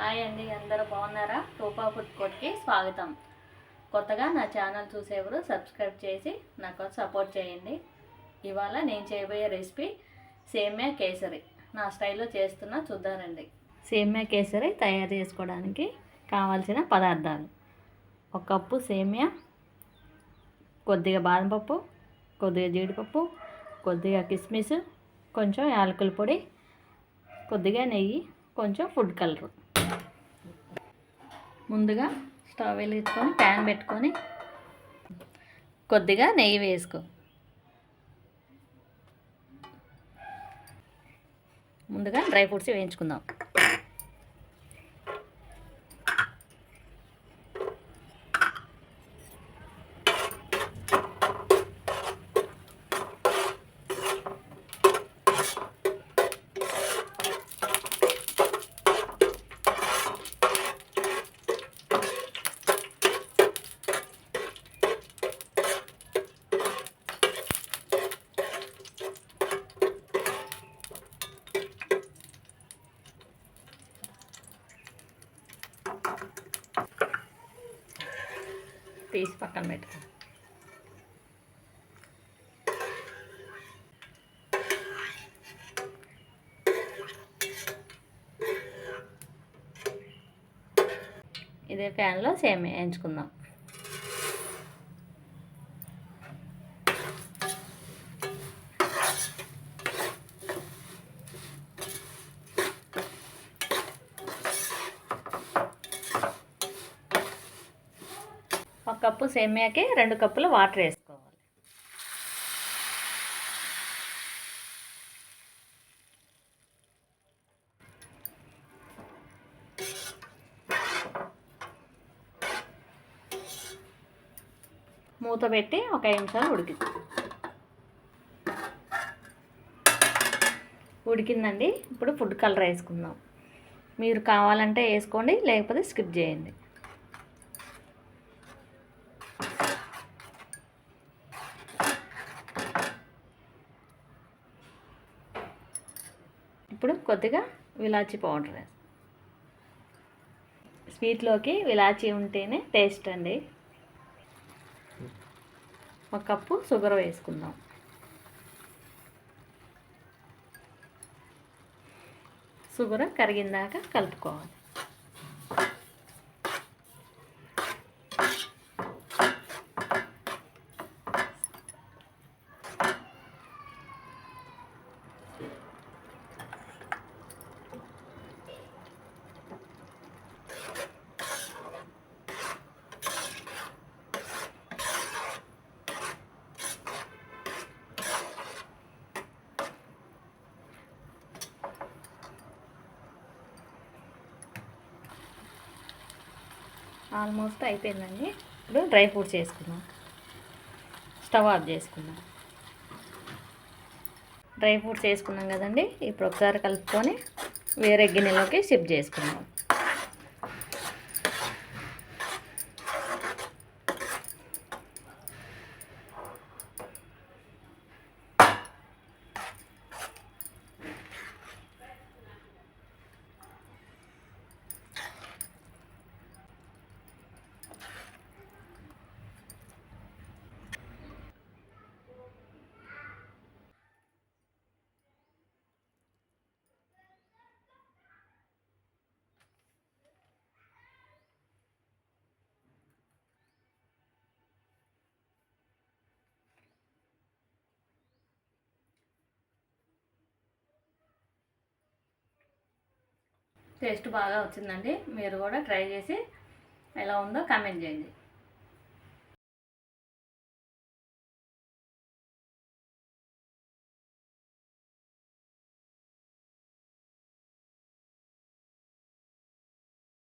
Hi అండి, అందరూ బాగున్నారా? టోపా ఫుడ్ కోర్ట్కి స్వాగతం. కొత్తగా నా ఛానల్ చూసేవారు సబ్స్క్రైబ్ చేసి నాకు సపోర్ట్ చేయండి. ఇవాళ నేను చేయబోయే రెసిపీ సేమ్యా కేసరి. నా స్టైల్లో చేస్తున్నా, చూద్దారండి. సేమ్యా కేసరి తయారు చేసుకోవడానికి కావాల్సిన పదార్థాలు: 1 కప్పు సేమ్యా, కొద్దిగా బాదం పప్పు, కొద్దిగా జీడిపప్పు, కొద్దిగా కిస్మిస్, కొంచెం యాలకుల పొడి, కొద్దిగా నెయ్యి, కొంచెం ఫుడ్ కలరు. ముందుగా స్టవ్ వెలిగించుకొని ప్యాన్ పెట్టుకొని కొద్దిగా నెయ్యి వేసుకో. ముందుగా డ్రై ఫ్రూట్స్ వేయించుకుందాం. తీసి పక్కన పెట్టుకో. ఇదే ప్యాన్లో సేమియా వేయించుకుందాం. ఒక కప్పు సేమియాకి 2 కప్పుల వాటర్ వేసుకోవాలి. మూత పెట్టి ఒక 5 నిమిషాలు ఉడికిందండి. ఇప్పుడు ఫుడ్ కలర్ వేసుకుందాం. మీరు కావాలంటే వేసుకోండి, లేకపోతే స్కిప్ చేయండి. ఇప్పుడు కొద్దిగా విలాచీ పౌడర్ వేస్తాం. స్వీట్లోకి విలాచీ ఉంటేనే టేస్ట్ అండి. 1 కప్పు షుగర్ వేసుకుందాం. షుగర్ కరిగిందాక కలుపుకోవాలి. ఆల్మోస్ట్ అయిపోయిందండి. ఇప్పుడు డ్రై ఫ్రూట్స్ వేసుకుందాం. స్టవ్ ఆఫ్ చేసుకుందాం. డ్రై ఫ్రూట్స్ వేసుకున్నాం కదండి. ఇప్పుడు ఒకసారి కలుపుకొని వేరే గిన్నెలోకి షిఫ్ట్ చేసుకుందాం. టేస్ట్ బాగా వచ్చిందండి. మీరు కూడా ట్రై చేసి ఎలా ఉందో కామెంట్ చేయండి.